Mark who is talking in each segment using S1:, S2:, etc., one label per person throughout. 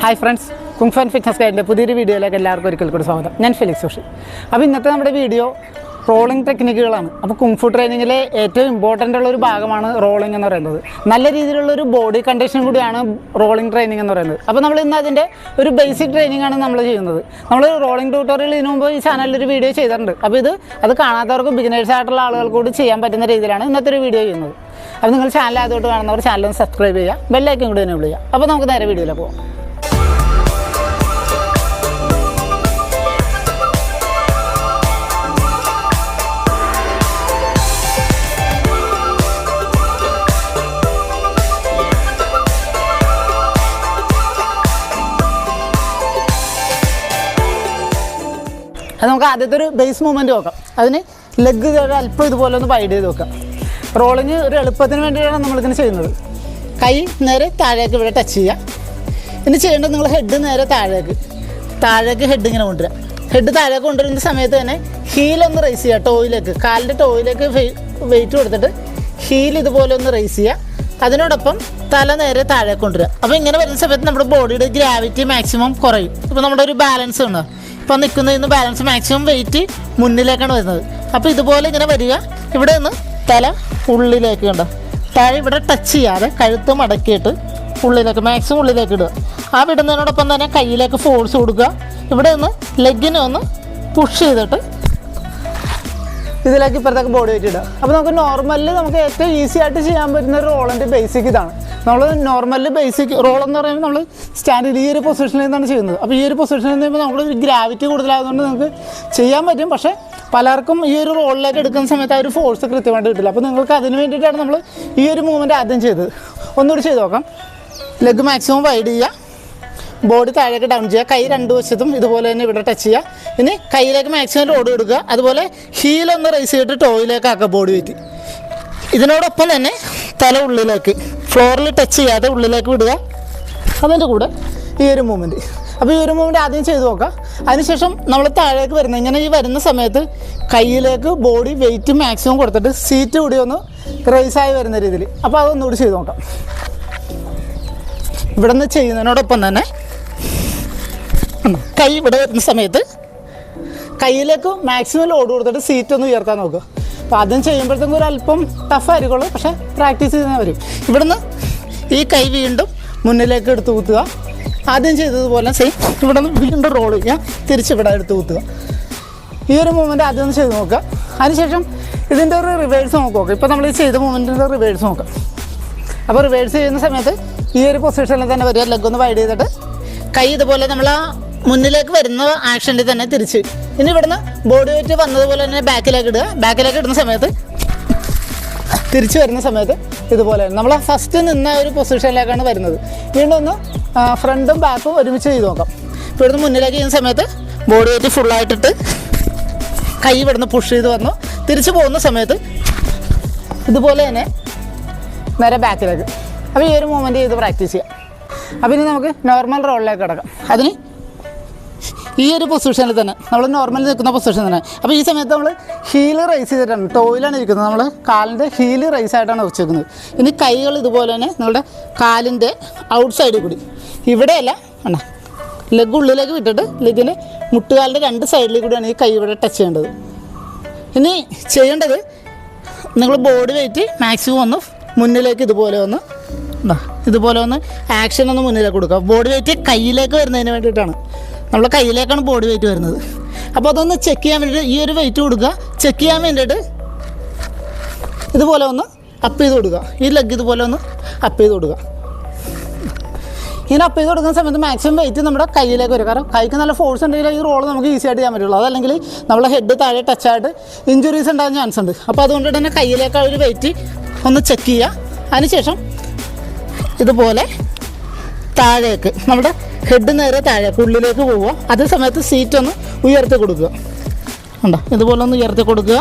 S1: Hi friends, Kung Fun fitness ഗൈഡിൻ്റെ പുതിയൊരു വീഡിയോയിലേക്ക് എല്ലാവർക്കും ഒരിക്കൽ കൂടി സ്വാഗതം. ഞാൻ ഫെലിക്സ് ജോഷി. അപ്പോൾ ഇന്നത്തെ നമ്മുടെ വീഡിയോ റോളിംഗ് ടെക്നിക്കുകളാണ്. അപ്പോൾ കുങ് ഫു ട്രെയിനിങ്ങിലെ ഏറ്റവും ഇമ്പോർട്ടൻ്റ് ഉള്ളൊരു ഭാഗമാണ് റോളിംഗ് എന്ന് പറയുന്നത്. നല്ല രീതിയിലുള്ളൊരു ബോഡി കണ്ടീഷൻ കൂടിയാണ് റോളിംഗ് ട്രെയിനിങ് എന്ന് പറയുന്നത്. അപ്പോൾ നമ്മൾ ഇന്ന് അതിൻ്റെ ഒരു ബേസിക് ട്രെയിനിങ് ആണ് നമ്മൾ ചെയ്യുന്നത്. നമ്മൾ റോളിംഗ് ട്യൂട്ടോറിയൽ ഇതിനു മുമ്പ് ഈ ചാനലിൽ ഒരു വീഡിയോ ചെയ്തിട്ടുണ്ട്. അപ്പോൾ അത് കാണാത്തവർക്ക് ബിഗിനേഴ്സ് ആയിട്ടുള്ള ആളുകൾ കൂടി ചെയ്യാൻ പറ്റുന്ന രീതിയിലാണ് ഇന്നത്തെ ഒരു വീഡിയോ ചെയ്യുന്നത്. അപ്പോൾ നിങ്ങൾ ചാനൽ ആദ്യമായിട്ട് കാണുന്നവർ ചാനൽ സബ്സ്ക്രൈബ് ചെയ്യുക, ബെല്ലൈക്കൻ കൂടി തന്നെ വിളിക്കുക. അപ്പോൾ നമുക്ക് നേരെ വീഡിയോയിലേക്ക് പോകാം. അത് നമുക്ക് ആദ്യത്തെ ഒരു ബേസ് മൂവ്മെൻറ്റ് നോക്കാം. അതിന് ലെഗ് അല്പം ഇതുപോലെ ഒന്ന് വൈഡ് ചെയ്ത് നോക്കാം. റോളിങ് ഒരു എളുപ്പത്തിന് വേണ്ടിയിട്ടാണ് നമ്മളിങ്ങനെ ചെയ്യുന്നത്. കൈ നേരെ താഴേക്ക് ഇവിടെ ടച്ച് ചെയ്യുക. ഇനി ചെയ്യേണ്ടത് നിങ്ങൾ ഹെഡ് നേരെ താഴേക്ക് ഹെഡ് ഇങ്ങനെ കൊണ്ടുവരിക. ഹെഡ് താഴേക്ക് കൊണ്ടുവരുന്ന സമയത്ത് തന്നെ ഹീലൊന്ന് റൈസ് ചെയ്യുക. ടോയിലേക്ക്, കാലിൻ്റെ ടോയിലേക്ക് വെയിറ്റ് കൊടുത്തിട്ട് ഹീൽ ഇതുപോലെ ഒന്ന് റൈസ് ചെയ്യുക. അതിനോടൊപ്പം തല നേരെ താഴേക്ക് കൊണ്ടുവരിക. അപ്പോൾ ഇങ്ങനെ വരുന്ന സമയത്ത് നമ്മുടെ ബോഡിയുടെ ഗ്രാവിറ്റി മാക്സിമം കുറയും. ഇപ്പോൾ നമ്മുടെ ഒരു ബാലൻസ് ഉണ്ട്. ഇപ്പോൾ നിൽക്കുന്നതിന് ബാലൻസ് മാക്സിമം വെയിറ്റ് മുന്നിലേക്കാണ് വരുന്നത്. അപ്പോൾ ഇതുപോലെ ഇങ്ങനെ വരിക. ഇവിടെ നിന്ന് തല ഉള്ളിലേക്ക് കണ്ടോ, താഴെ ഇവിടെ ടച്ച് ചെയ്യാതെ കഴുത്ത് മടക്കിയിട്ട് ഉള്ളിലേക്ക് മാക്സിമം ഉള്ളിലേക്ക് ഇടുക. ആ വിടുന്നതിനോടൊപ്പം തന്നെ കയ്യിലേക്ക് ഫോഴ്സ് കൊടുക്കുക. ഇവിടെ നിന്ന് ലെഗിനെ ഒന്ന് പുഷ് ചെയ്തിട്ട് ഇതിലേക്ക് ഇപ്പുറത്തേക്ക് ബോഡി വെയിറ്റ് ഇടുക. അപ്പോൾ നമുക്ക് നോർമലിൽ നമുക്ക് ഏറ്റവും ഈസി ആയിട്ട് ചെയ്യാൻ പറ്റുന്ന ഒരു റോളിൻ്റെ ബേസിക് ഇതാണ്. നമ്മൾ നോർമലിൽ ബേസിക് റോൾ എന്ന് പറയുമ്പോൾ നമ്മൾ സ്റ്റാൻഡിൽ ഈ ഒരു പൊസിഷനിൽ നിന്നാണ് ചെയ്യുന്നത്. അപ്പോൾ ഈ ഒരു പൊസിഷനിൽ നിന്ന് നമ്മൾ ഗ്രാവിറ്റി കൂടുതലായതുകൊണ്ട് നമുക്ക് ചെയ്യാൻ പറ്റും. പക്ഷേ പലർക്കും ഈ ഒരു റോളിലേക്ക് എടുക്കുന്ന സമയത്ത് ആ ഒരു ഫോഴ്സ് കൃത്യമായിട്ട് കിട്ടില്ല. അപ്പോൾ നിങ്ങൾക്ക് അതിന് വേണ്ടിയിട്ടാണ് നമ്മൾ ഈ ഒരു മൂവ്മെൻറ്റ് ആദ്യം ചെയ്തത്. ഒന്നുകൂടി ചെയ്ത് നോക്കാം. ലെഗ് മാക്സിമം വൈഡ് ചെയ്യുക, ബോഡി താഴേക്ക് ഡൗൺ ചെയ്യുക, കൈ രണ്ട് വശത്തും ഇതുപോലെ തന്നെ ഇവിടെ ടച്ച് ചെയ്യുക. ഇനി കൈയിലേക്ക് മാക്സിമം ലോഡ് കൊടുക്കുക. അതുപോലെ ഹീലൊന്ന് റൈസ് ചെയ്തിട്ട് ടോയിലേക്ക് ആക്കുക ബോഡി വെയിറ്റ്. ഇതിനോടൊപ്പം തന്നെ തല ഉള്ളിലേക്ക് ഫ്ലോറിൽ ടച്ച് ചെയ്യാതെ ഉള്ളിലേക്ക് വിടുക. അതിൻ്റെ കൂടെ ഈ ഒരു മൂവ്മെൻറ്റ്. അപ്പോൾ ഈ ഒരു മൂവ്മെൻറ്റ് ആദ്യം ചെയ്ത് നോക്കാം. അതിനുശേഷം നമ്മൾ താഴേക്ക് വരുന്നത് ഇങ്ങനെ ഈ വരുന്ന സമയത്ത് കയ്യിലേക്ക് ബോഡി വെയിറ്റ് മാക്സിമം കൊടുത്തിട്ട് സീറ്റ് കൂടി ഒന്ന് റൈസായി വരുന്ന രീതിയിൽ. അപ്പോൾ അതൊന്നുകൂടി ചെയ്ത് നോക്കാം. ഇവിടെ നിന്ന് ചെയ്യുന്നതിനോടൊപ്പം തന്നെ കൈ ഇവിടെ വരുന്ന സമയത്ത് കയ്യിലേക്ക് മാക്സിമം ലോഡ് കൊടുത്തിട്ട് സീറ്റ് ഒന്ന് ഉയർത്താൻ നോക്കുക. അപ്പോൾ ആദ്യം ചെയ്യുമ്പോഴത്തേക്കും ഒരു അല്പം ടഫായിരിക്കുള്ളൂ, പക്ഷേ പ്രാക്ടീസ് ചെയ്താൽ വരും. ഇവിടുന്ന് ഈ കൈ വീണ്ടും മുന്നിലേക്ക് എടുത്ത് കുത്തുക. ആദ്യം ചെയ്തതുപോലെ സെയിം ഇവിടെ നിന്ന് വീണ്ടും റോൾ ചെയ്യുക, തിരിച്ചിവിടെ എടുത്ത് കുത്തുക. ഈ ഒരു മൂവ്മെൻറ്റ് ആദ്യം ഒന്ന് ചെയ്ത് നോക്കുക. അതിനുശേഷം ഇതിൻ്റെ ഒരു റിവേഴ്സ് നോക്കുക. ഇപ്പോൾ നമ്മൾ ഈ ചെയ്ത മൂവ്മെൻറ്റിൻ്റെ റിവേഴ്സ് നോക്കാം. അപ്പോൾ റിവേഴ്സ് ചെയ്യുന്ന സമയത്ത് ഈ ഒരു പൊസിഷനിൽ തന്നെ വരിക. ലെഗ് ഒന്ന് വൈഡ് ചെയ്തിട്ട് കൈ ഇതുപോലെ നമ്മൾ ആ മുന്നിലേക്ക് വരുന്ന ആക്ഷനിൽ തന്നെ തിരിച്ച്. ഇനി ഇവിടുന്ന് ബോഡി വെയിറ്റ് വന്നതുപോലെ തന്നെ ബാക്കിലേക്ക് ഇടുക. ബാക്കിലേക്ക് ഇടുന്ന സമയത്ത് തിരിച്ച് വരുന്ന സമയത്ത് ഇതുപോലെ നമ്മൾ ഫസ്റ്റ് നിന്ന ഒരു പൊസിഷനിലേക്കാണ് വരുന്നത്. വീണ്ടും ഒന്ന് ഫ്രണ്ടും ബാക്കും ഒരുമിച്ച് ചെയ്ത് നോക്കാം. ഇവിടുന്ന് മുന്നിലേക്ക് ചെയ്യുന്ന സമയത്ത് ബോഡി വെയിറ്റ് ഫുള്ളായിട്ടിട്ട് കൈ ഇവിടുന്ന് പുഷ് ചെയ്ത് വന്നു. തിരിച്ച് പോകുന്ന സമയത്ത് ഇതുപോലെ തന്നെ നേരെ ബാക്കിലേക്ക്. അപ്പോൾ ഈ ഒരു മൂവ്മെൻറ്റ് ചെയ്ത് പ്രാക്ടീസ് ചെയ്യാം. അപ്പോൾ ഇനി നമുക്ക് നോർമൽ റോളിലേക്ക് കിടക്കാം. അതിന് ഈ ഒരു പൊസിഷനിൽ തന്നെ നമ്മൾ നോർമൽ നിൽക്കുന്ന പൊസിഷൻ തന്നെ. അപ്പോൾ ഈ സമയത്ത് നമ്മൾ ഹീല് റൈസ് ചെയ്തിട്ടാണ്, ടോയിലാണ് ഇരിക്കുന്നത്. നമ്മൾ കാലിൻ്റെ ഹീല് റൈസ് ആയിട്ടാണ് വെച്ചേക്കുന്നത്. ഇനി കൈകൾ ഇതുപോലെ തന്നെ നിങ്ങളുടെ കാലിൻ്റെ ഔട്ട് സൈഡിൽ കൂടി ഇവിടെയല്ല വേണ്ട, ലെഗ് ഉള്ളിലേക്ക് വിട്ടിട്ട് ലെഗിന് മുട്ടുകാലിൻ്റെ രണ്ട് സൈഡിൽ കൂടിയാണ് ഈ കൈ ഇവിടെ ടച്ച് ചെയ്യേണ്ടത്. ഇനി ചെയ്യേണ്ടത് നിങ്ങൾ ബോഡി വെയിറ്റ് മാക്സിമം ഒന്ന് മുന്നിലേക്ക് ഇതുപോലെ ഒന്ന് ആക്ഷൻ ഒന്ന് മുന്നിലേക്ക് കൊടുക്കുക. ബോഡി വെയിറ്റ് കയ്യിലേക്ക് വരുന്നതിന് വേണ്ടിയിട്ടാണ്. നമ്മൾ കയ്യിലേക്കാണ് ബോഡി വെയിറ്റ് വരുന്നത്. അപ്പോൾ അതൊന്ന് ചെക്ക് ചെയ്യാൻ വേണ്ടിയിട്ട് ഈ ഒരു വെയിറ്റ് കൊടുക്കുക. ചെക്ക് ചെയ്യാൻ വേണ്ടിയിട്ട് ഇതുപോലെ ഒന്ന് അപ്പ് ചെയ്ത് കൊടുക്കുക. ഈ ലെഗ് ഇതുപോലെ ഒന്ന് അപ്പ് ചെയ്ത് കൊടുക്കുക. ഇങ്ങനെ അപ്പ് ചെയ്ത് കൊടുക്കുന്ന സമയത്ത് മാക്സിമം വെയിറ്റ് നമ്മുടെ കയ്യിലേക്ക് വരും. കാരണം കൈക്ക് നല്ല ഫോഴ്സ് ഉണ്ടെങ്കിൽ ഈ റോൾ നമുക്ക് ഈസി ആയിട്ട് ചെയ്യാൻ പറ്റുള്ളൂ. അതല്ലെങ്കിൽ നമ്മളെ ഹെഡ് താഴെ ടച്ചായിട്ട് ഇഞ്ചുറീസ് ഉണ്ടാകാൻ ചാൻസ് ഉണ്ട്. അപ്പോൾ അതുകൊണ്ട് തന്നെ കയ്യിലേക്ക് ആ ഒരു വെയിറ്റ് ഒന്ന് ചെക്ക് ചെയ്യുക. അതിനുശേഷം ഇതുപോലെ താഴേക്ക് നമ്മുടെ ഹെഡ് നേരെ താഴേക്ക് ഉള്ളിലേക്ക് പോവുക. അതേ സമയത്ത് സീറ്റ് ഒന്ന് ഉയർത്തി കൊടുക്കുക. ഉണ്ടോ, ഇതുപോലെ ഒന്ന് ഉയർത്തി കൊടുക്കുക.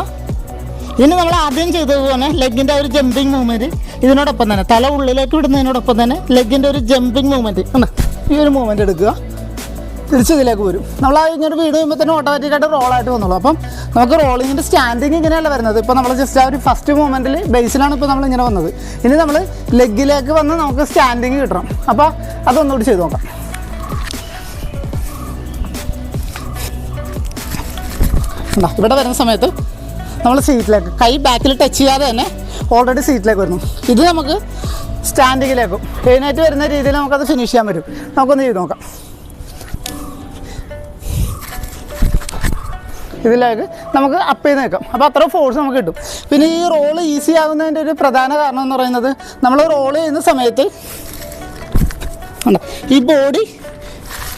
S1: ഇതിന് നമ്മൾ ആദ്യം ചെയ്തതുപോലെ ലെഗിൻ്റെ ഒരു ജമ്പിങ് മൂവ്മെൻറ്റ് ഇതിനോടൊപ്പം തന്നെ തല ഉള്ളിലേക്ക് വിടുന്നതിനോടൊപ്പം തന്നെ ലെഗിൻ്റെ ഒരു ജമ്പിങ് മൂവ്മെൻറ്റ് ഉണ്ട്. ഈ ഒരു മൂവ്മെൻറ്റ് എടുക്കുക. തിരിച്ചിതിലേക്ക് വരും. നമ്മൾ ആ ഇങ്ങോട്ട് വീട് കഴിയുമ്പോൾ തന്നെ ഓട്ടോമാറ്റിക്കായിട്ട് റോളായിട്ട് വന്നുള്ളൂ. അപ്പം നമുക്ക് റോളിങ്ങിൻ്റെ സ്റ്റാൻഡിങ് ഇങ്ങനെയല്ല വരുന്നത്. ഇപ്പോൾ നമ്മൾ ജസ്റ്റ് ആ ഒരു ഫസ്റ്റ് മൂവ്മെൻറ്റിൽ ബേസിലാണ് ഇപ്പോൾ നമ്മളിങ്ങനെ വന്നത്. ഇനി നമ്മൾ ലെഗിലേക്ക് വന്ന് നമുക്ക് സ്റ്റാൻഡിങ് കിട്ടണം. അപ്പോൾ അതൊന്നുകൂടി ചെയ്ത് നോക്കാം. എന്താ ഇവിടെ വരുന്ന സമയത്ത് നമ്മൾ സീറ്റിലേക്ക് കൈ ബാക്കിൽ ടച്ച് ചെയ്യാതെ തന്നെ ഓൾറെഡി സീറ്റിലേക്ക് വരുന്നു. ഇത് നമുക്ക് സ്റ്റാൻഡിങ്ങിലേക്കും എഴുന്നേറ്റ് വരുന്ന രീതിയിൽ നമുക്കത് ഫിനിഷ് ചെയ്യാൻ പറ്റും. നമുക്കൊന്ന് ചെയ്ത് നോക്കാം. ഇതിലേക്ക് നമുക്ക് അപ്പ് ചെയ്ത് നിൽക്കാം. അപ്പോൾ അത്ര ഫോഴ്സ് നമുക്ക് കിട്ടും. പിന്നെ ഈ റോള് ഈസി ആകുന്നതിൻ്റെ ഒരു പ്രധാന കാരണം എന്ന് പറയുന്നത് നമ്മൾ റോൾ ചെയ്യുന്ന സമയത്ത് ഈ ബോഡി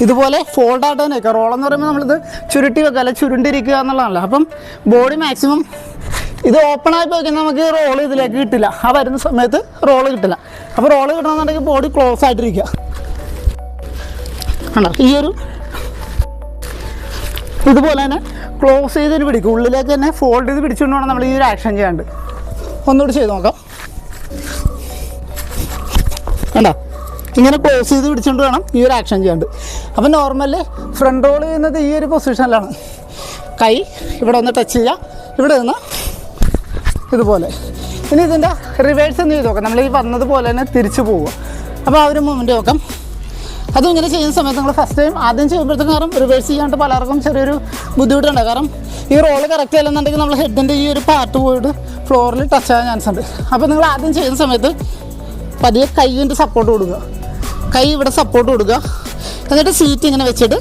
S1: ഇതുപോലെ ഫോൾഡ് ആയിട്ട് തന്നെ വെക്കുക. റോളെന്ന് പറയുമ്പോൾ നമ്മളിത് ചുരുട്ടി വെക്കുക, അല്ല ചുരുണ്ടിരിക്കുക എന്നുള്ളതാണല്ലോ. അപ്പം ബോഡി മാക്സിമം ഇത് ഓപ്പൺ ആയി പോയിക്കഴിഞ്ഞാൽ നമുക്ക് റോള് ഇതിലേക്ക് കിട്ടില്ല. ആ വരുന്ന സമയത്ത് റോള് കിട്ടില്ല. അപ്പോൾ റോള് കിട്ടണമെന്നുണ്ടെങ്കിൽ ബോഡി ക്ലോസ് ആയിട്ടിരിക്കുക. ആണോ ഈ ഒരു ഇതുപോലെ തന്നെ ക്ലോസ് ചെയ്തിട്ട് പിടിക്കും. ഉള്ളിലേക്ക് തന്നെ ഫോൾഡ് ചെയ്ത് പിടിച്ചുകൊണ്ട് വേണം നമ്മൾ ഈ ഒരു ആക്ഷൻ ചെയ്യാണ്ട്. ഒന്നുകൂടി ചെയ്ത് നോക്കാം. കണ്ടോ ഇങ്ങനെ ക്ലോസ് ചെയ്ത് പിടിച്ചുകൊണ്ട് വേണം ഈ ഒരു ആക്ഷൻ ചെയ്യാണ്ട്. അപ്പം നോർമലി ഫ്രണ്ട് റോൾ ചെയ്യുന്നത് ഈ ഒരു പൊസിഷനിലാണ്. കൈ ഇവിടെ ഒന്ന് ടച്ച് ചെയ്യുക, ഇവിടെ നിന്ന് ഇതുപോലെ. ഇനി ഇതിൻ്റെ റിവേഴ്സ് എന്ന് ചെയ്ത് നോക്കാം. നമ്മൾ ഈ വന്നതുപോലെ തന്നെ തിരിച്ചു പോവുക. അപ്പോൾ ആ ഒരു മൂവ്മെൻറ്റ് നോക്കാം. അതും ഇങ്ങനെ ചെയ്യുന്ന സമയത്ത് നിങ്ങൾ ഫസ്റ്റ് ടൈം ആദ്യം ചെയ്യുമ്പോഴത്തേക്കും കാരണം റിവേഴ്സ് ചെയ്യാണ്ട് പലർക്കും ചെറിയൊരു ബുദ്ധിമുട്ടുണ്ട്. കാരണം ഈ റോള് കറക്റ്റ് അല്ലെന്നുണ്ടെങ്കിൽ നമ്മൾ ഹെഡിൻ്റെ ഈ ഒരു പാർട്ട് പോയിട്ട് ഫ്ലോറിൽ ടച്ച് ആകാൻ ചാൻസ് ഉണ്ട്. അപ്പോൾ നിങ്ങൾ ആദ്യം ചെയ്യുന്ന സമയത്ത് പതിയെ കൈയിൻ്റെ സപ്പോർട്ട് കൊടുക്കുക. കൈ ഇവിടെ സപ്പോർട്ട് കൊടുക്കുക. എന്നിട്ട് സീറ്റ് ഇങ്ങനെ വെച്ചിട്ട്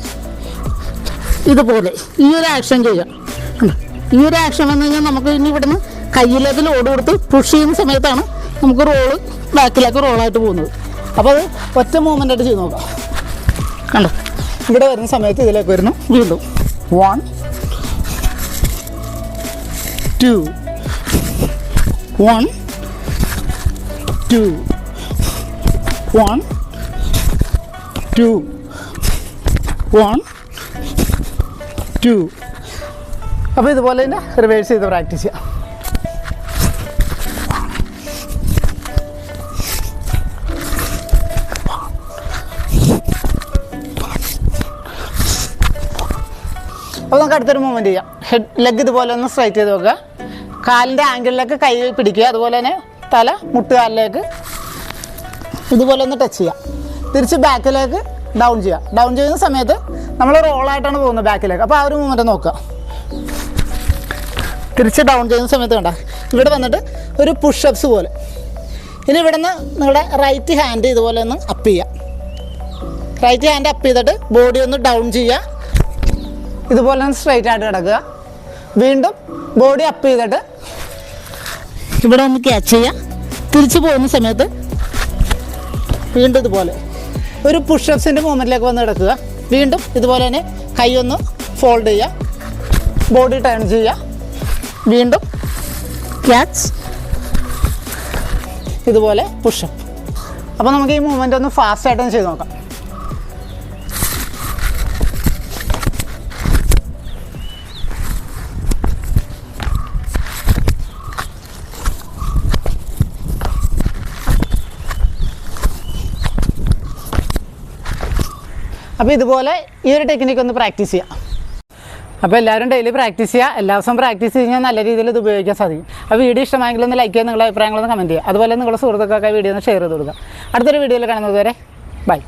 S1: ഇതുപോലെ ഈ ഒരു ആക്ഷൻ ചെയ്യാം. ഈ ഒരു ആക്ഷൻ വന്നു കഴിഞ്ഞാൽ നമുക്ക് ഇനി ഇവിടുന്ന് കയ്യിലേക്ക് ലോഡ് കൊടുത്ത് പുഷ് ചെയ്യുന്ന സമയത്താണ് നമുക്ക് റോള് ബാക്കിലേക്ക് റോളായിട്ട് പോകുന്നത്. അപ്പോൾ അത് ഒറ്റ മൂവ്മെൻ്റായിട്ട് ചെയ്ത് നോക്കാം. കണ്ടോ ഇവിടെ വരുന്ന സമയത്ത് ഇതിലേക്ക് വരുന്നു. വീണ്ടും 1 2 1 2 1 2 1 2. അപ്പോൾ ഇതുപോലെ തന്നെ റിവേഴ്സ് ചെയ്ത് പ്രാക്ടീസ് ചെയ്യാം. അപ്പോൾ നമുക്ക് അടുത്തൊരു മൂവ്മെൻറ്റ് ചെയ്യാം. ലെഗ് ഇതുപോലെ ഒന്ന് സ്ട്രൈറ്റ് ചെയ്ത് വെക്കുക. കാലിൻ്റെ ആംഗിളിലേക്ക് കൈ പിടിക്കുക. അതുപോലെ തന്നെ തല മുട്ടുകാലിലേക്ക് ഇതുപോലെ ഒന്ന് ടച്ച് ചെയ്യുക. തിരിച്ച് ബാക്കിലേക്ക് ഡൗൺ ചെയ്യുക. ഡൗൺ ചെയ്യുന്ന സമയത്ത് നമ്മൾ റോളായിട്ടാണ് പോകുന്നത് ബാക്കിലേക്ക്. അപ്പോൾ ആ ഒരു മൂവ്മെൻറ്റ് നോക്കുക. തിരിച്ച് ഡൗൺ ചെയ്യുന്ന സമയത്ത് കണ്ട ഇവിടെ വന്നിട്ട് ഒരു പുഷപ്സ് പോലെ. ഇനി ഇവിടെ നിന്ന് നിങ്ങളുടെ റൈറ്റ് ഹാൻഡ് ഇതുപോലെ ഒന്ന് അപ്പ് ചെയ്യുക. റൈറ്റ് ഹാൻഡ് അപ്പ് ചെയ്തിട്ട് ബോഡി ഒന്ന് ഡൗൺ ചെയ്യുക. ഇതുപോലെ ഒന്ന് സ്ട്രൈറ്റ് ആയിട്ട് കിടക്കുക. വീണ്ടും ബോഡി അപ്പ് ചെയ്തിട്ട് ഇവിടെ ഒന്ന് ക്യാച്ച് ചെയ്യുക. തിരിച്ച് പോകുന്ന സമയത്ത് വീണ്ടും ഇതുപോലെ ഒരു പുഷപ്സിൻ്റെ മൂവ്മെൻറ്റിലേക്ക് വന്ന് കിടക്കുക. വീണ്ടും ഇതുപോലെ തന്നെ കൈ ഒന്ന് ഫോൾഡ് ചെയ്യുക. ബോഡി ടേൺ ചെയ്യുക. വീണ്ടും ക്യാച്ച്, ഇതുപോലെ പുഷപ്പ്. അപ്പോൾ നമുക്ക് ഈ മൂവ്മെൻ്റ് ഒന്ന് ഫാസ്റ്റായിട്ടൊന്ന് ചെയ്ത് നോക്കാം. അപ്പോൾ ഇതുപോലെ ഈ ഒരു ടെക്നിക്ക് ഒന്ന് പ്രാക്ടീസ് ചെയ്യാം. അപ്പോൾ എല്ലാവരും ഡെയിലി പ്രാക്ടീസ് ചെയ്യുക. എല്ലാ ദിവസവും പ്രാക്ടീസ് കഴിഞ്ഞാൽ നല്ല രീതിയിൽ ഇത് ഉപയോഗിക്കാൻ സാധിക്കും. അപ്പോൾ വീഡിയോ ഇഷ്ടമായെങ്കിൽ ഒന്ന് ലൈക്ക് ചെയ്യുക, നിങ്ങളുടെ അഭിപ്രായങ്ങളൊന്ന് കമൻറ്റ് ചെയ്യുക. അതുപോലെ നിങ്ങളുടെ സുഹൃത്തുക്കൾക്ക് വീഡിയോ ഒന്ന് ഷെയർ ചെയ്ത് കൊടുക്കുക. അടുത്തൊരു വീഡിയോയിൽ കാണുന്നത് വരെ ബൈ.